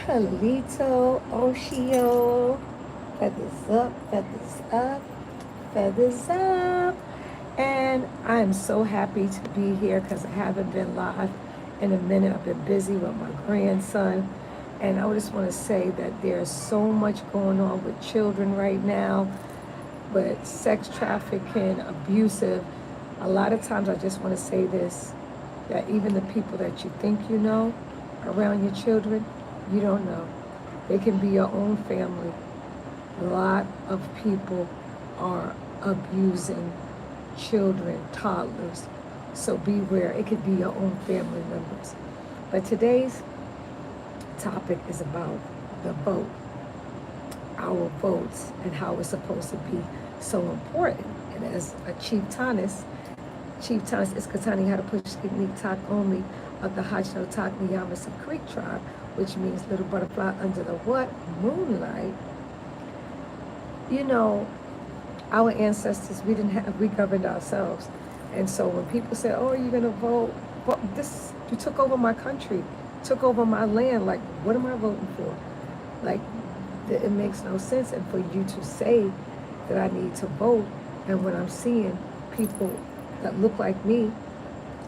Kalito, Oshio, feathers up, feathers up. And I'm so happy to be here because I haven't been live in a minute. I've been busy with my grandson. And I just want to say that there's so much going on with children right now, with sex trafficking, abusive. A lot of times I just want to say this, that even the people that you think you know around your children, you don't know. They can be your own family. A lot of people are abusing children, toddlers. So beware. It could be your own family members. But today's topic is about the vote, our votes, and how it's supposed to be so important. And as a Chieftainess is Katani Hadapushki Tak only of the Hachno Tak Yamasa Creek tribe, which means little butterfly under the what? Moonlight. You know, our ancestors, we governed ourselves. And so when people say, oh, you're going to vote, well, you took over my country, took over my land, like, what am I voting for? Like, it makes no sense. And for you to say that I need to vote, and when I'm seeing people that look like me,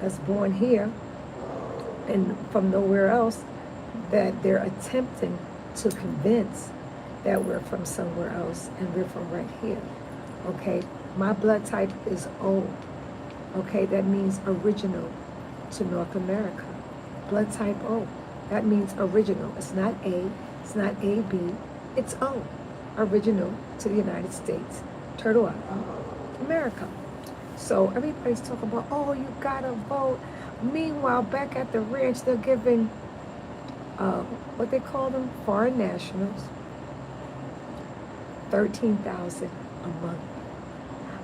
that's born here and from nowhere else, that they're attempting to convince that we're from somewhere else and we're from right here. Okay, my blood type is O. Okay, that means original to North America. Blood type O. That means original. It's not A, it's not AB, it's O. Original to the United States. Turtle Island, America. So everybody's talking about, oh, you gotta vote. Meanwhile, back at the ranch, they're giving, what they call them, foreign nationals, $13,000 a month.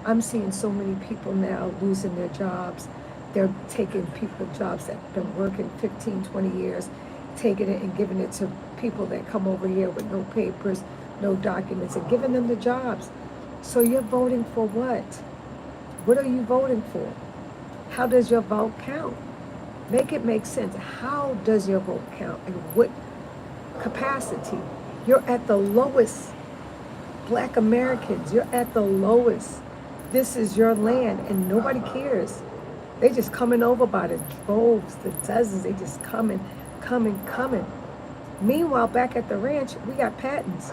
I'm seeing so many people now losing their jobs. They're taking people jobs that have been working 15, 20 years, taking it and giving it to people that come over here with no papers, no documents, and giving them the jobs. So you're voting for what? What are you voting for? How does your vote count? Make it make sense. How does your vote count? And what capacity? You're at the lowest. Black Americans, you're at the lowest. This is your land and nobody cares. They just coming over by the droves, the dozens. They just coming. Meanwhile, back at the ranch, we got patents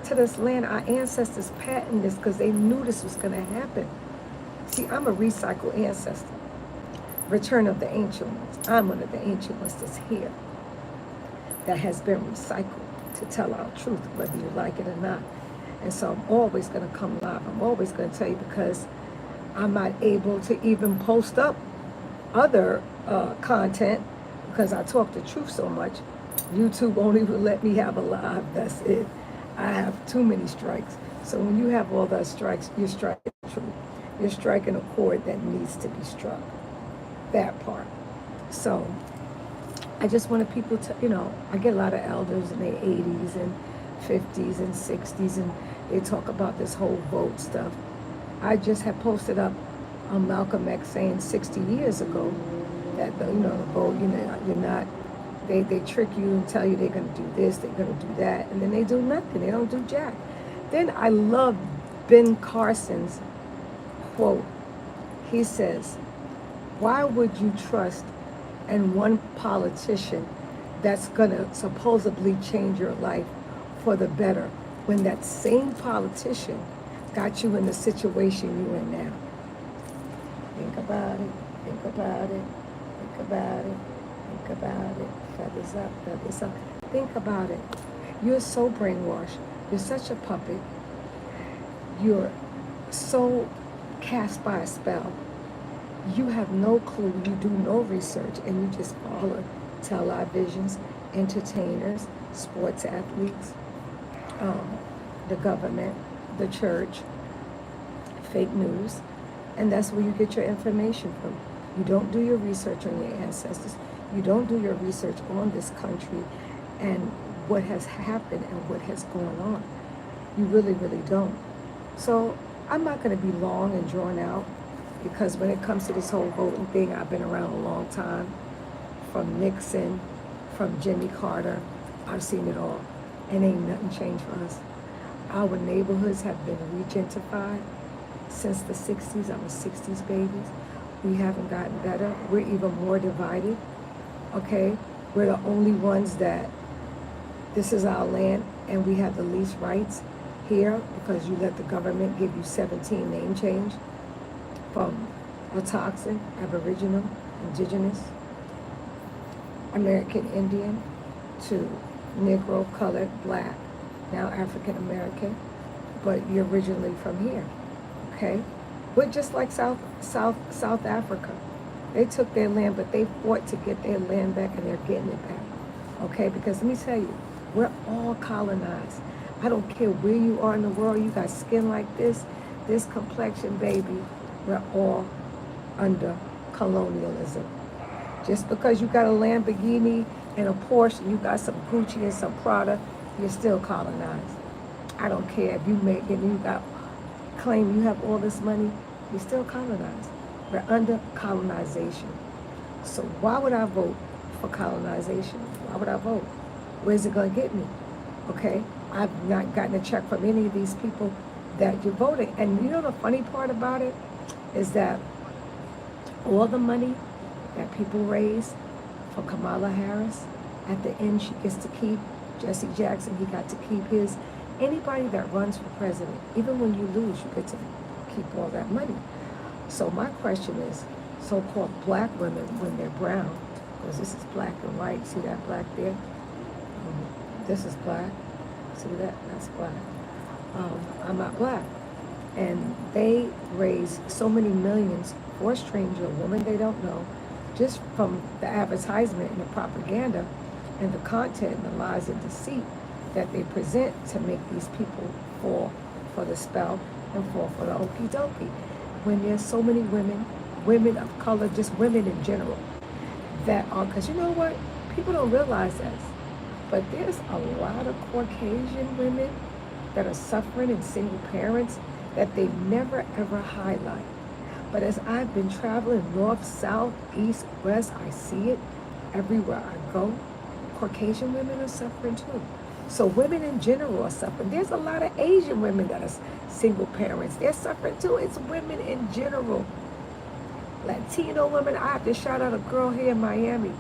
to this land. Our ancestors patented this because they knew this was going to happen. See, I'm a recycled ancestor. Return of the ancient ones. I'm one of the ancient ones that's here, that has been recycled to tell our truth, whether you like it or not. And so I'm always going to come live. I'm always going to tell you, because I'm not able to even post up other content because I talk the truth so much. YouTube won't even let me have a live. That's it. I have too many strikes. So when you have all those strikes, you're striking the truth. You're striking a chord that needs to be struck. That part. So I just wanted people to, I get a lot of elders in their 80s and 50s and 60s, and they talk about this whole vote stuff. I just had posted up on Malcolm X saying 60 years ago that the vote, you're not, they trick you and tell you they're going to do this, they're going to do that, and then they do nothing. They don't do jack. Then I love Ben Carson's quote. He says, why would you trust in one politician that's going to supposedly change your life for the better when that same politician got you in the situation you're in now? Think about it, think about it, think about it, think about it. Feathers up, feathers up. Think about it. You're so brainwashed. You're such a puppet. You're so cast by a spell. You have no clue. You do no research, and you just follow televisions, entertainers, sports athletes, the government, the church, fake news, and that's where you get your information from. You don't do your research on your ancestors. You don't do your research on this country and what has happened and what has gone on. You really, really don't. So I'm not going to be long and drawn out, because when it comes to this whole voting thing, I've been around a long time, from Nixon, from Jimmy Carter, I've seen it all, and ain't nothing changed for us. Our neighborhoods have been re-gentrified since the 60s. I'm a 60s babies. We haven't gotten better. We're even more divided, okay? We're the only ones that this is our land and we have the least rights here because you let the government give you 17 name change from autochthon, aboriginal, indigenous, American Indian to Negro, colored, black, now African American, but you're originally from here, okay? We're just like South Africa. They took their land, but they fought to get their land back, and they're getting it back, okay? Because let me tell you, we're all colonized. I don't care where you are in the world, you got skin like this complexion, baby, we're all under colonialism. Just because you got a Lamborghini and a Porsche, you got some Gucci and some Prada, you're still colonized. I don't care if you make it, you got claim you have all this money, you're still colonized. We're under colonization. So why would I vote for colonization? Why would I vote? Where's it going to get me? Okay? I've not gotten a check from any of these people that you're voting. And you know the funny part about it is that all the money that people raise for Kamala Harris, at the end she gets to keep. Jesse Jackson, he got to keep his. Anybody that runs for president, even when you lose, you get to keep all that money. So my question is, so-called black women, when they're brown, because this is black and white, see that black there? This is black, see that? That's black. I'm not black. And they raise so many millions for a stranger, a woman they don't know, just from the advertisement and the propaganda and the content and the lies and deceit that they present to make these people fall for the spell and fall for the okie dokie. When there's so many women of color, just women in general, that are, because you know what? People don't realize this, but there's a lot of Caucasian women that are suffering and single parents that they never ever highlight. But as I've been traveling north, south, east, west, I see it everywhere I go. Caucasian women are suffering too. So women in general are suffering. There's a lot of Asian women that are single parents. They're suffering too. It's women in general. Latino women. I have to shout out a girl here in Miami.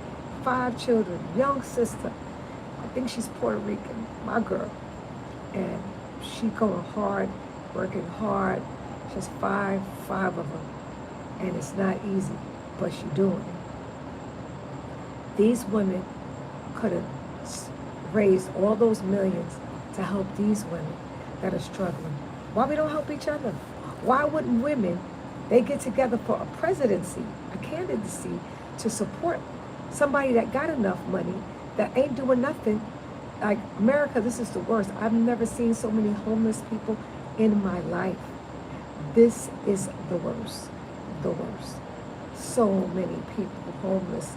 5 children, young sister. I think she's Puerto Rican, my girl. And she going hard, working hard. Just five of them. And it's not easy, but she doing it. These women could have raised all those millions to help these women that are struggling. Why we don't help each other? Why wouldn't women, they get together for a presidency, a candidacy, to support somebody that got enough money that ain't doing nothing? Like America, this is the worst. I've never seen so many homeless people in my life. This is the worst, the worst. So many people homeless.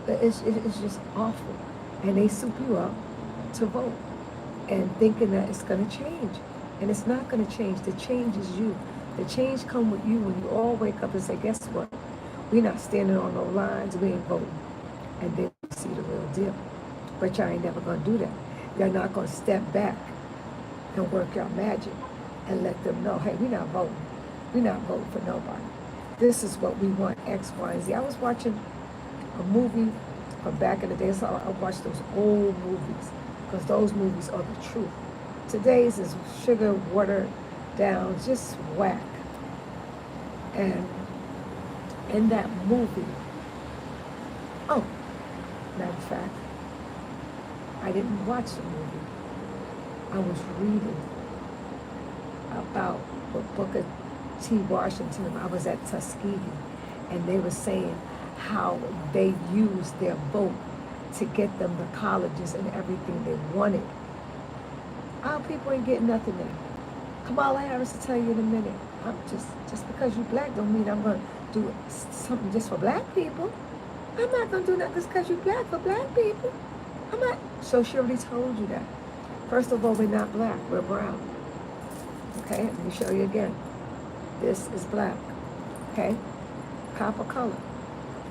It's just awful. And they soup you up to vote and thinking that it's going to change. And it's not going to change. The change is you. The change come with you when you all wake up and say, guess what? We're not standing on no lines. We ain't voting. And then you see the real deal. But y'all ain't never going to do that. You're not going to step back and work your magic and let them know, hey, we're not voting. We're not voting for nobody. This is what we want, X, Y, and Z. I was watching a movie from back in the day. So I watched those old movies because those movies are the truth. Today's is sugar, watered down, just whack. And in that movie, oh, matter of fact, I didn't watch the movie. I was reading about what Booker T. Washington, I was at Tuskegee, and they were saying how they used their vote to get them the colleges and everything they wanted. Our people ain't getting nothing now. Kamala Harris will tell you in a minute. I'm just because you black don't mean I'm going to do something just for black people. I'm not going to do nothing just because you black for black people. I'm not. So she already told you that. First of all, we're not black. We're brown. Okay, let me show you again. This is black. Okay, copper color.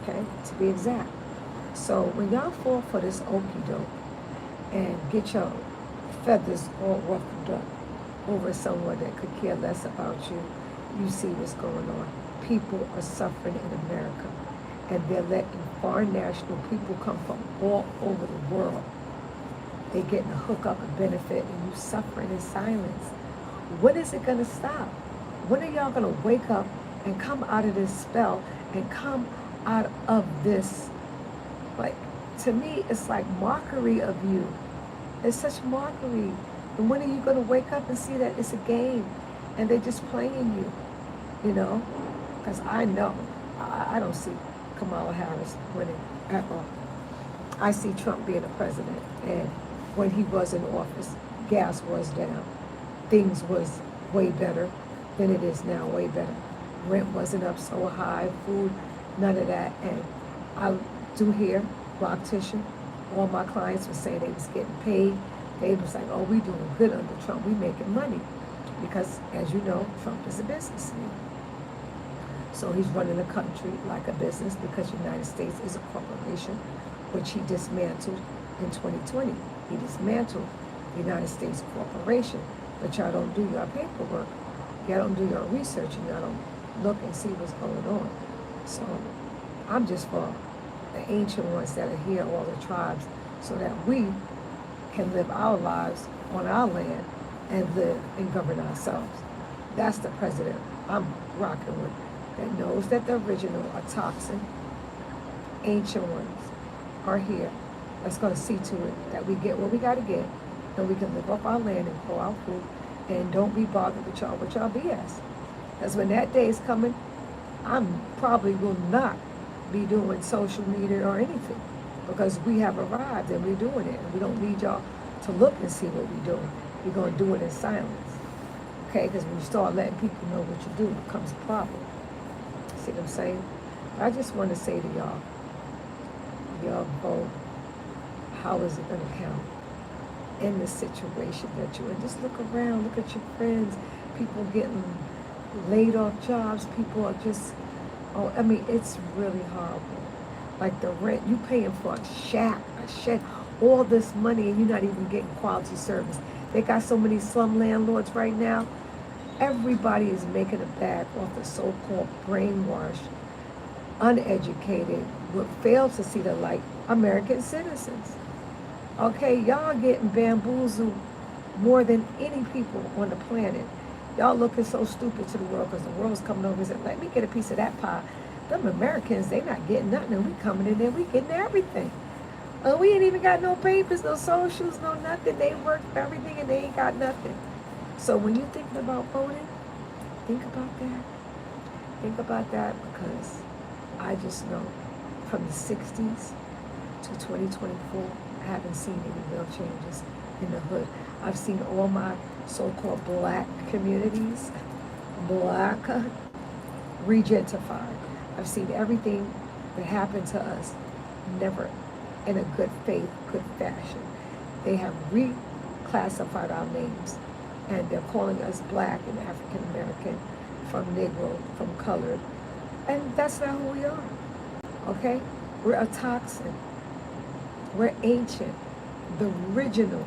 Okay, to be exact. So when y'all fall for this okie doke, and get your feathers all ruffled up over someone that could care less about you. You see what's going on. People are suffering in America, and they're letting foreign national people come from all over the world. They're getting a hookup and benefit, and you suffering in silence. When is it going to stop? When are y'all going to wake up and come out of this spell and come out of this? Like, to me, it's like mockery of you. It's such mockery. And when are you going to wake up and see that it's a game and they're just playing you? You know? Because I know, I don't see Kamala Harris winning at all. I see Trump being a president, and when he was in office, gas was down. Things was way better than it is now, way better. Rent wasn't up so high, food, none of that. And I do hear Rock Tissue, all my clients were saying they was getting paid. They was like, oh, we doing good under Trump. We making money. Because, as you know, Trump is a businessman. So he's running the country like a business because the United States is a corporation, which he dismantled in 2020. He dismantled the United States corporation, but y'all don't do your paperwork. Y'all don't do your research, and y'all don't look and see what's going on. So I'm just for the ancient ones that are here, all the tribes, so that we can live our lives on our land and live and govern ourselves. That's the president I'm rocking with, that knows that the original are toxin, ancient ones are here. That's going to see to it that we get what we got to get, and we can live off our land and grow our food, and don't be bothered with y'all BS. Because when that day is coming, I'm probably will not be doing social media or anything, because we have arrived and we're doing it, and we don't need y'all to look and see what we're doing. We're going to do it in silence, okay? Because when you start letting people know what you do, it becomes a problem. See what I'm saying? I just want to say to y'all, your vote, how is it going to count in the situation that you're in? Just look around, look at your friends, people getting laid off jobs, people are just, oh, I mean, it's really horrible. Like the rent, you paying for a shack, all this money, and you're not even getting quality service. They got so many slum landlords right now. Everybody is making a bag off the so-called brainwashed, uneducated, what failed to see the light, American citizens. Okay, y'all getting bamboozled more than any people on the planet. Y'all looking so stupid to the world because the world's coming over and saying, let me get a piece of that pie. Them Americans, they not getting nothing, and we coming in there, we getting everything. We ain't even got no papers, no socials, no nothing. They work for everything and they ain't got nothing. So when you're thinking about voting, think about that. Think about that, because I just know from the 60s to 2024, I haven't seen any real changes in the hood. I've seen all my so-called black communities, regentified. I've seen everything that happened to us, never in a good faith, good fashion. They have reclassified our names, and they're calling us black and African American, from Negro, from colored, and that's not who we are, okay? We're a toxin. We're ancient, the original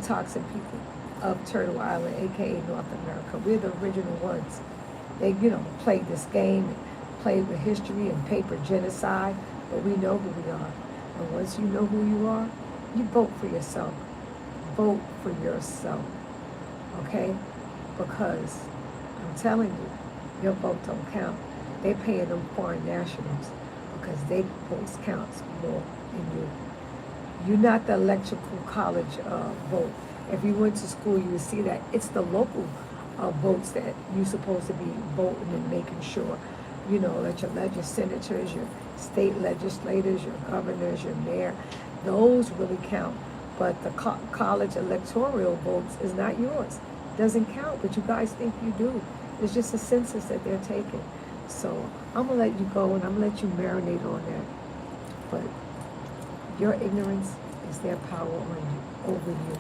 toxin people of Turtle Island, aka North America. We're the original ones. They, played this game, and played with history and paper genocide, but we know who we are. And once you know who you are, you vote for yourself. Vote for yourself, okay? Because I'm telling you, your vote don't count. They paying them foreign nationals because their votes counts more than you. You're not the electoral college vote. If you went to school, you would see that it's the local votes that you're supposed to be voting and making sure, that your senators, your state legislators, your governors, your mayor, those really count. But the college electoral votes is not yours. Doesn't count, but you guys think you do. It's just a census that they're taking. So I'm going to let you go, and I'm going to let you marinate on that. But your ignorance is their power on you, over you.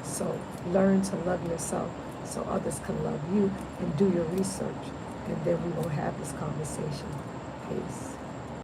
So learn to love yourself so others can love you, and do your research. And then we will have this conversation. Peace.